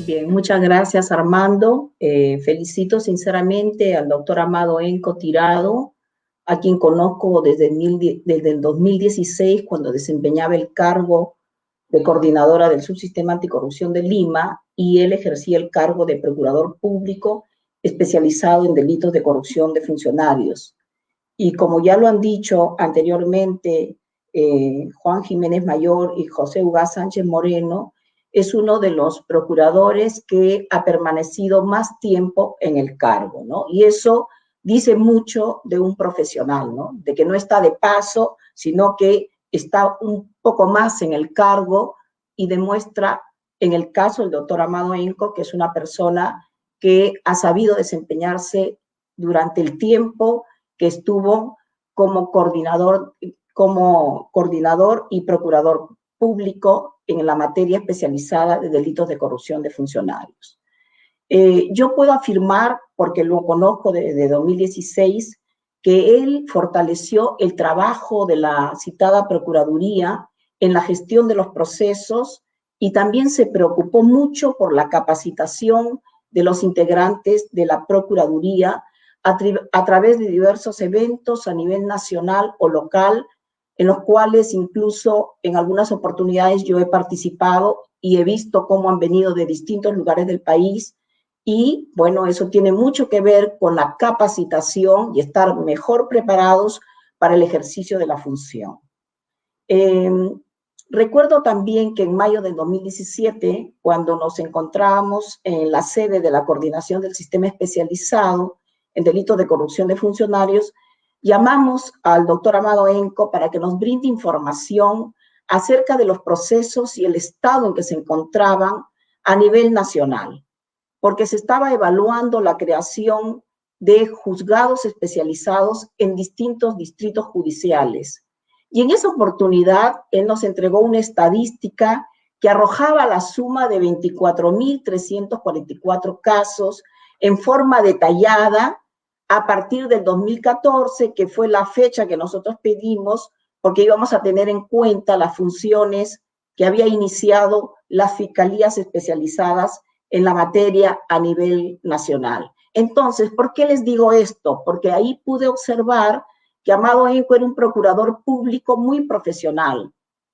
Bien, muchas gracias, Armando. Felicito sinceramente al doctor Amado Enco Tirado, a quien conozco desde el 2016, cuando desempeñaba el cargo de coordinadora del Subsistema Anticorrupción de Lima, y él ejercía el cargo de procurador público especializado en delitos de corrupción de funcionarios. Y como ya lo han dicho anteriormente, Juan Jiménez Mayor y José Ugaz Sánchez Moreno, es uno de los procuradores que ha permanecido más tiempo en el cargo, ¿no? Y eso dice mucho de un profesional, ¿no? De que no está de paso, sino que está un poco más en el cargo, y demuestra, en el caso del doctor Amado Enco, que es una persona que ha sabido desempeñarse durante el tiempo que estuvo como coordinador y procurador público en la materia especializada de delitos de corrupción de funcionarios. Yo puedo afirmar, porque lo conozco desde 2016, que él fortaleció el trabajo de la citada Procuraduría en la gestión de los procesos, y también se preocupó mucho por la capacitación de los integrantes de la Procuraduría a través de diversos eventos a nivel nacional o local, en los cuales incluso en algunas oportunidades yo he participado y he visto cómo han venido de distintos lugares del país. Y bueno, eso tiene mucho que ver con la capacitación y estar mejor preparados para el ejercicio de la función. Recuerdo también que en mayo del 2017, cuando nos encontrábamos en la sede de la Coordinación del Sistema Especializado en Delitos de Corrupción de Funcionarios, llamamos al doctor Amado Enco para que nos brinde información acerca de los procesos y el estado en que se encontraban a nivel nacional, porque se estaba evaluando la creación de juzgados especializados en distintos distritos judiciales. Y en esa oportunidad, él nos entregó una estadística que arrojaba la suma de 24.344 casos en forma detallada a partir del 2014, que fue la fecha que nosotros pedimos, porque íbamos a tener en cuenta las funciones que había iniciado las fiscalías especializadas en la materia a nivel nacional. Entonces, ¿por qué les digo esto? Porque ahí pude observar que Amado Enco era un procurador público muy profesional,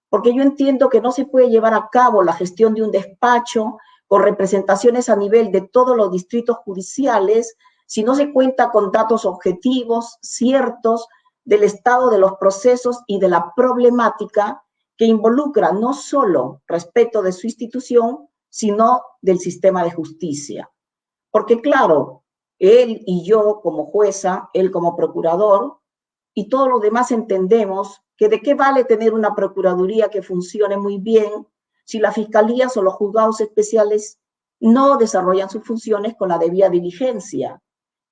porque yo entiendo que no se puede llevar a cabo la gestión de un despacho con representaciones a nivel de todos los distritos judiciales si no se cuenta con datos objetivos, ciertos, del estado de los procesos y de la problemática que involucra no solo respecto de su institución, sino del sistema de justicia. Porque claro, él y yo como jueza, él como procurador, y todos los demás entendemos que de qué vale tener una procuraduría que funcione muy bien si las fiscalías o los juzgados especiales no desarrollan sus funciones con la debida diligencia,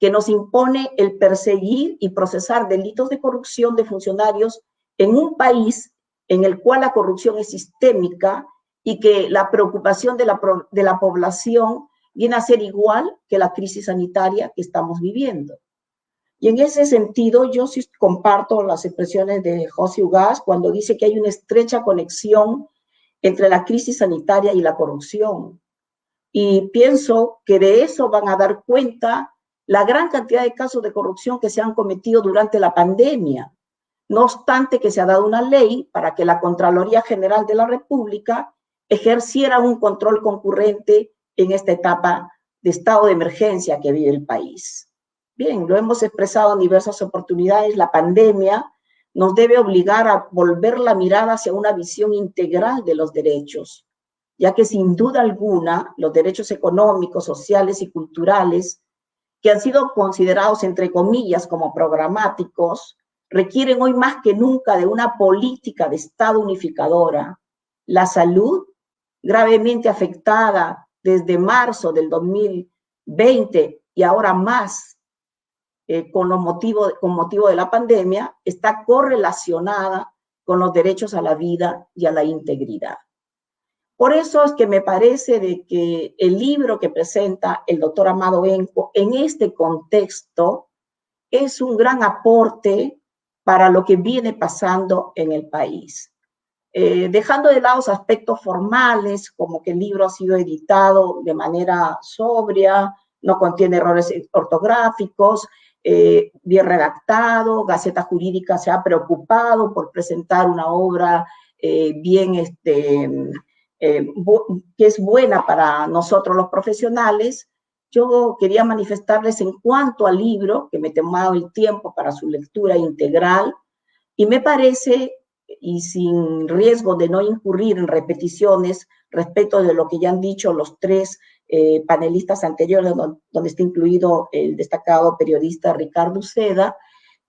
que nos impone el perseguir y procesar delitos de corrupción de funcionarios en un país en el cual la corrupción es sistémica y que la preocupación de la población viene a ser igual que la crisis sanitaria que estamos viviendo. Y en ese sentido, yo sí comparto las expresiones de José Ugaz cuando dice que hay una estrecha conexión entre la crisis sanitaria y la corrupción. Y pienso que de eso van a dar cuenta la gran cantidad de casos de corrupción que se han cometido durante la pandemia. No obstante que se ha dado una ley para que la Contraloría General de la República ejerciera un control concurrente en esta etapa de estado de emergencia que vive el país. Bien, lo hemos expresado en diversas oportunidades, la pandemia nos debe obligar a volver la mirada hacia una visión integral de los derechos, ya que sin duda alguna los derechos económicos, sociales y culturales, que han sido considerados entre comillas como programáticos, requieren hoy más que nunca de una política de Estado unificadora. La salud, gravemente afectada desde marzo del 2020 y ahora más, con motivo de la pandemia, está correlacionada con los derechos a la vida y a la integridad. Por eso es que me parece de que el libro que presenta el doctor Amado Enco en este contexto es un gran aporte para lo que viene pasando en el país. dejando de lado aspectos formales, como que el libro ha sido editado de manera sobria, no contiene errores ortográficos, bien redactado, Gaceta Jurídica se ha preocupado por presentar una obra bien, que es buena para nosotros los profesionales. Yo quería manifestarles en cuanto al libro, que me he tomado el tiempo para su lectura integral, y me parece, y sin riesgo de no incurrir en repeticiones respecto de lo que ya han dicho los tres panelistas anteriores, donde está incluido el destacado periodista Ricardo Uceda,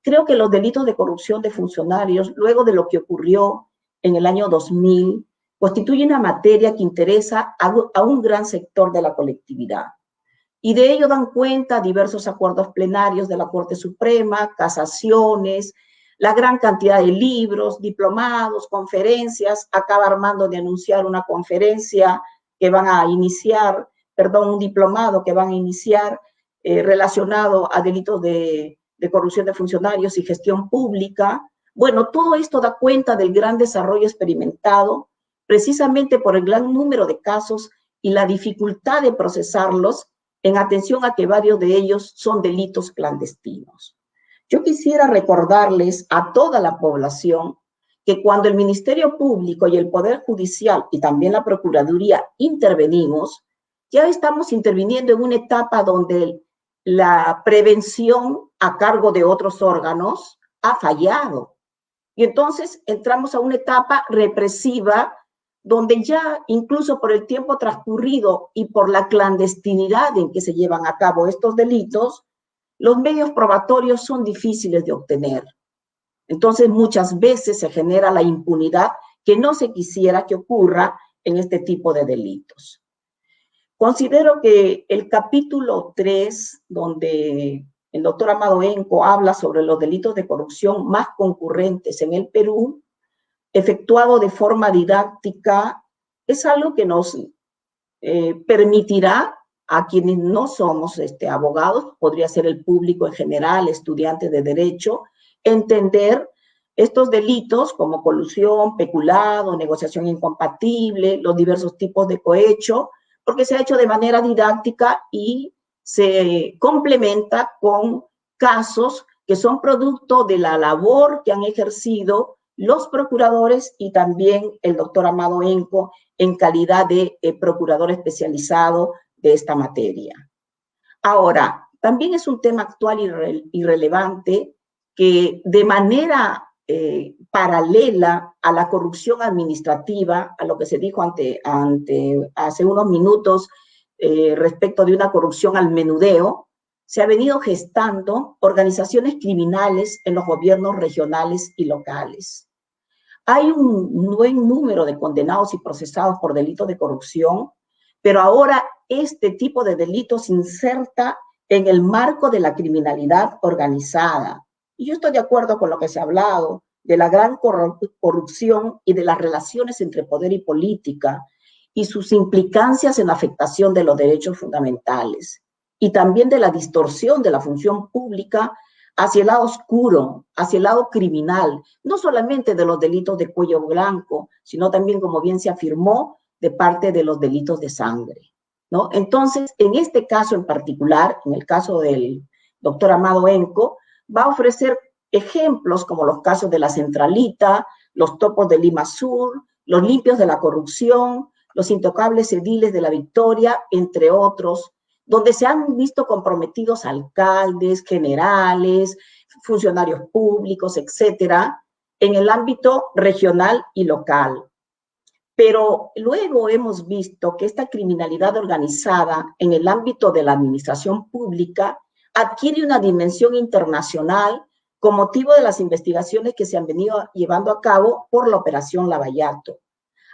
creo que los delitos de corrupción de funcionarios, luego de lo que ocurrió en el año 2000, constituyen una materia que interesa a un gran sector de la colectividad. Y de ello dan cuenta diversos acuerdos plenarios de la Corte Suprema, casaciones, la gran cantidad de libros, diplomados, conferencias. Acaba Armando de anunciar una conferencia que van a iniciar, un diplomado que van a iniciar relacionado a delitos de corrupción de funcionarios y gestión pública. Bueno, todo esto da cuenta del gran desarrollo experimentado, precisamente por el gran número de casos y la dificultad de procesarlos, en atención a que varios de ellos son delitos clandestinos. Yo quisiera recordarles a toda la población que cuando el Ministerio Público y el Poder Judicial y también la Procuraduría intervenimos, ya estamos interviniendo en una etapa donde la prevención a cargo de otros órganos ha fallado. Y entonces entramos a una etapa represiva donde ya incluso por el tiempo transcurrido y por la clandestinidad en que se llevan a cabo estos delitos, los medios probatorios son difíciles de obtener. Entonces muchas veces se genera la impunidad que no se quisiera que ocurra en este tipo de delitos. Considero que el capítulo 3, donde el doctor Amado Henco habla sobre los delitos de corrupción más concurrentes en el Perú, efectuado de forma didáctica, es algo que nos permitirá a quienes no somos abogados, podría ser el público en general, estudiantes de derecho, entender estos delitos como colusión, peculado, negociación incompatible, los diversos tipos de cohecho, porque se ha hecho de manera didáctica y se complementa con casos que son producto de la labor que han ejercido los procuradores y también el doctor Amado Henco en calidad de procurador especializado de esta materia. Ahora, también es un tema actual y relevante que de manera paralela a la corrupción administrativa, a lo que se dijo hace unos minutos respecto de una corrupción al menudeo, se ha venido gestando organizaciones criminales en los gobiernos regionales y locales. Hay un buen número de condenados y procesados por delitos de corrupción, pero ahora este tipo de delitos se inserta en el marco de la criminalidad organizada. Y yo estoy de acuerdo con lo que se ha hablado de la gran corrupción y de las relaciones entre poder y política y sus implicancias en la afectación de los derechos fundamentales y también de la distorsión de la función pública hacia el lado oscuro, hacia el lado criminal, no solamente de los delitos de cuello blanco, sino también, como bien se afirmó, de parte de los delitos de sangre, ¿no? Entonces, en este caso en particular, en el caso del doctor Amado Henco, va a ofrecer ejemplos como los casos de la Centralita, los topos de Lima Sur, los limpios de la corrupción, los intocables ediles de la Victoria, entre otros, donde se han visto comprometidos alcaldes, generales, funcionarios públicos, etcétera, en el ámbito regional y local. Pero luego hemos visto que esta criminalidad organizada en el ámbito de la administración pública adquiere una dimensión internacional con motivo de las investigaciones que se han venido llevando a cabo por la Operación Lavallato,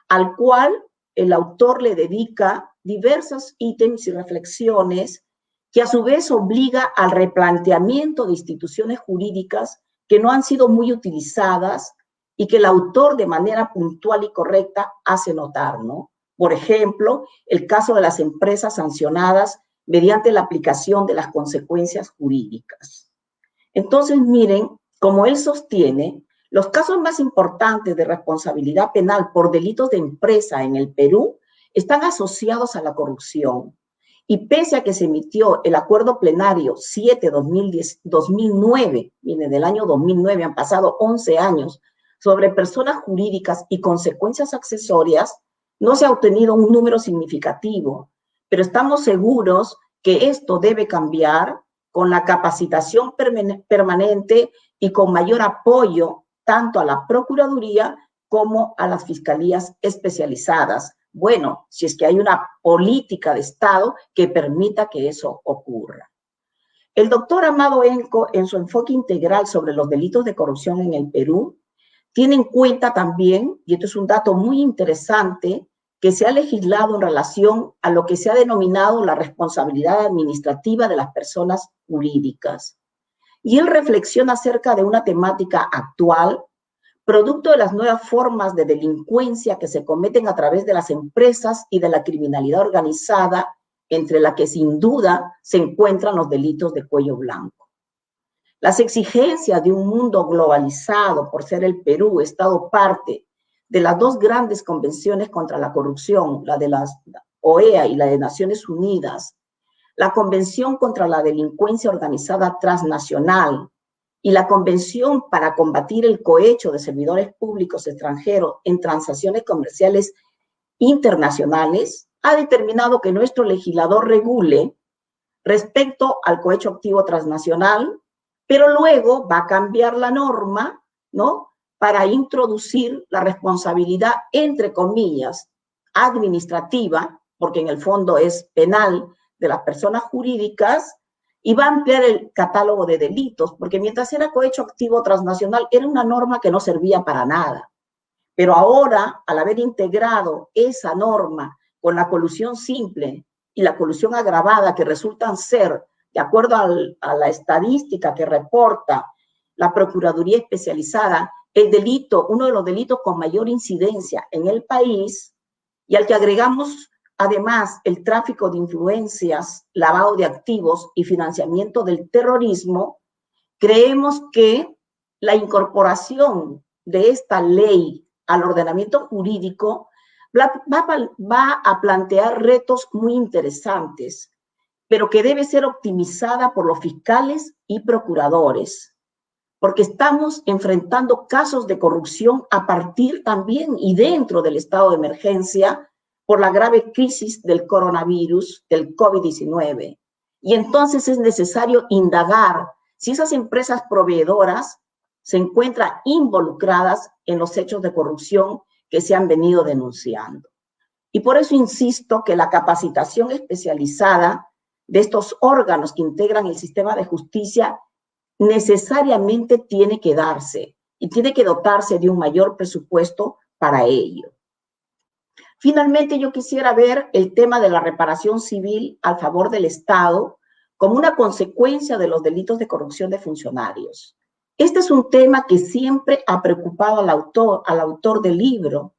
al cual el autor le dedica diversos ítems y reflexiones que a su vez obliga al replanteamiento de instituciones jurídicas que no han sido muy utilizadas y que el autor de manera puntual y correcta hace notar, ¿no? Por ejemplo, el caso de las empresas sancionadas mediante la aplicación de las consecuencias jurídicas. Entonces, miren, como él sostiene, Los casos más importantes de responsabilidad penal por delitos de empresa en el Perú están asociados a la corrupción. Y pese a que se emitió el acuerdo plenario 7-2009, viene del año 2009, han pasado 11 años, sobre personas jurídicas y consecuencias accesorias, no se ha obtenido un número significativo, pero estamos seguros que esto debe cambiar con la capacitación permanente y con mayor apoyo tanto a la Procuraduría como a las fiscalías especializadas. Bueno, si es que hay una política de Estado que permita que eso ocurra. El doctor Amado Enco, en su enfoque integral sobre los delitos de corrupción en el Perú, tiene en cuenta también, y esto es un dato muy interesante, que se ha legislado en relación a lo que se ha denominado la responsabilidad administrativa de las personas jurídicas. Y él reflexiona acerca de una temática actual, producto de las nuevas formas de delincuencia que se cometen a través de las empresas y de la criminalidad organizada, entre la que sin duda se encuentran los delitos de cuello blanco. Las exigencias de un mundo globalizado por ser el Perú, Estado parte de las dos grandes convenciones contra la corrupción, la de la OEA y la de Naciones Unidas, la Convención contra la Delincuencia Organizada Transnacional y la Convención para combatir el cohecho de servidores públicos extranjeros en transacciones comerciales internacionales, ha determinado que nuestro legislador regule respecto al cohecho activo transnacional, pero luego va a cambiar la norma, ¿no?, para introducir la responsabilidad, entre comillas, administrativa, porque en el fondo es penal, de las personas jurídicas, y va a ampliar el catálogo de delitos, porque mientras era cohecho activo transnacional, era una norma que no servía para nada. Pero ahora, al haber integrado esa norma con la colusión simple y la colusión agravada, que resultan ser, de acuerdo a la estadística que reporta la Procuraduría Especializada, el delito, uno de los delitos con mayor incidencia en el país, y al que agregamos además el tráfico de influencias, lavado de activos y financiamiento del terrorismo, creemos que la incorporación de esta ley al ordenamiento jurídico va a plantear retos muy interesantes, pero que debe ser optimizada por los fiscales y procuradores, porque estamos enfrentando casos de corrupción a partir también y dentro del estado de emergencia por la grave crisis del coronavirus, del COVID-19. Y entonces es necesario indagar si esas empresas proveedoras se encuentran involucradas en los hechos de corrupción que se han venido denunciando. Y por eso insisto que la capacitación especializada de estos órganos que integran el sistema de justicia necesariamente tiene que darse y tiene que dotarse de un mayor presupuesto para ello. Finalmente, yo quisiera ver el tema de la reparación civil a favor del Estado como una consecuencia de los delitos de corrupción de funcionarios. Este es un tema que siempre ha preocupado al autor del libro.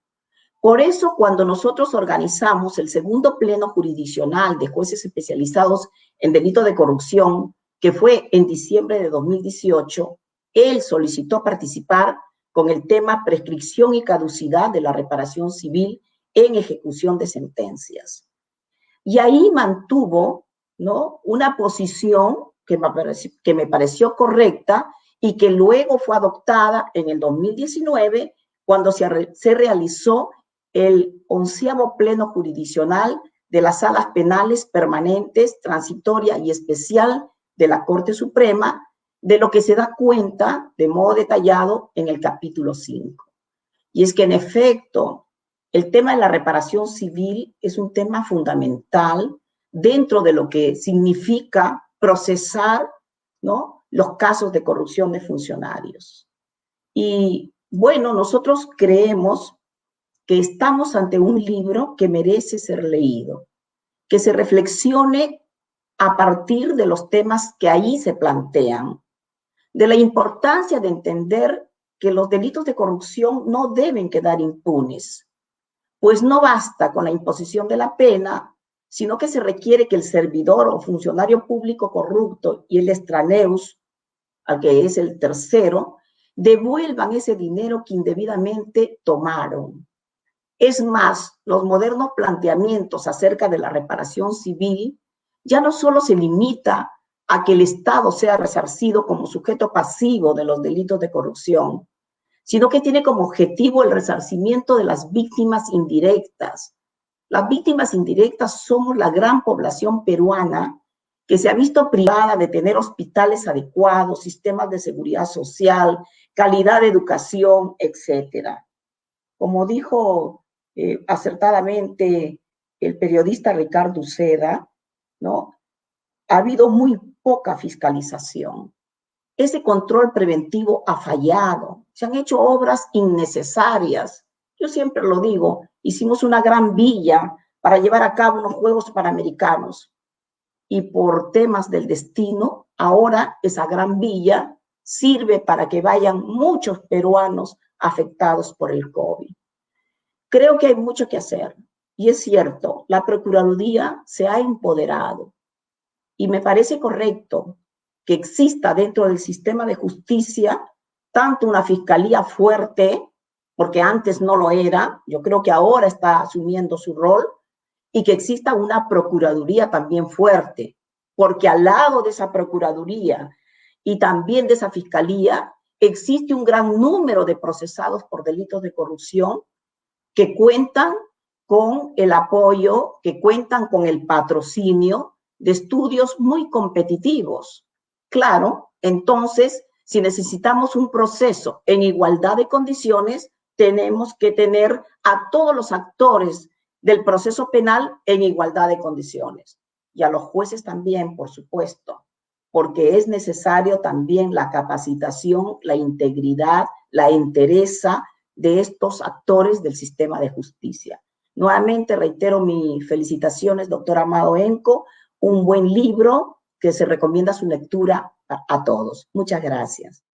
Por eso, cuando nosotros organizamos el segundo pleno jurisdiccional de jueces especializados en delitos de corrupción, que fue en diciembre de 2018, él solicitó participar con el tema prescripción y caducidad de la reparación civil en ejecución de sentencias. Y ahí mantuvo, ¿no?, una posición que me pareció correcta y que luego fue adoptada en el 2019 cuando se realizó el 11º pleno jurisdiccional de las salas penales permanentes, transitoria y especial de la Corte Suprema, de lo que se da cuenta de modo detallado en el capítulo 5. Y es que en efecto, el tema de la reparación civil es un tema fundamental dentro de lo que significa procesar, ¿no?, los casos de corrupción de funcionarios. Y bueno, nosotros creemos que estamos ante un libro que merece ser leído, que se reflexione a partir de los temas que ahí se plantean, de la importancia de entender que los delitos de corrupción no deben quedar impunes, pues no basta con la imposición de la pena, sino que se requiere que el servidor o funcionario público corrupto y el extraneus, al que es el tercero, devuelvan ese dinero que indebidamente tomaron. Es más, los modernos planteamientos acerca de la reparación civil ya no solo se limita a que el Estado sea resarcido como sujeto pasivo de los delitos de corrupción, sino que tiene como objetivo el resarcimiento de las víctimas indirectas. Las víctimas indirectas somos la gran población peruana que se ha visto privada de tener hospitales adecuados, sistemas de seguridad social, calidad de educación, etcétera. Como dijo acertadamente el periodista Ricardo Uceda, ¿no? Ha habido muy poca fiscalización. Ese control preventivo ha fallado. Se han hecho obras innecesarias. Yo siempre lo digo, hicimos una gran villa para llevar a cabo unos Juegos Panamericanos y por temas del destino, ahora esa gran villa sirve para que vayan muchos peruanos afectados por el COVID. Creo que hay mucho que hacer y es cierto, la Procuraduría se ha empoderado y me parece correcto que exista dentro del sistema de justicia tanto una fiscalía fuerte, porque antes no lo era, yo creo que ahora está asumiendo su rol, y que exista una procuraduría también fuerte, porque al lado de esa procuraduría y también de esa fiscalía existe un gran número de procesados por delitos de corrupción que cuentan con el apoyo, que cuentan con el patrocinio de estudios muy competitivos. Claro, entonces, si necesitamos un proceso en igualdad de condiciones, tenemos que tener a todos los actores del proceso penal en igualdad de condiciones. Y a los jueces también, por supuesto, porque es necesario también la capacitación, la integridad, la entereza de estos actores del sistema de justicia. Nuevamente reitero mis felicitaciones, doctor Amado Enco, un buen libro que se recomienda su lectura a todos. Muchas gracias.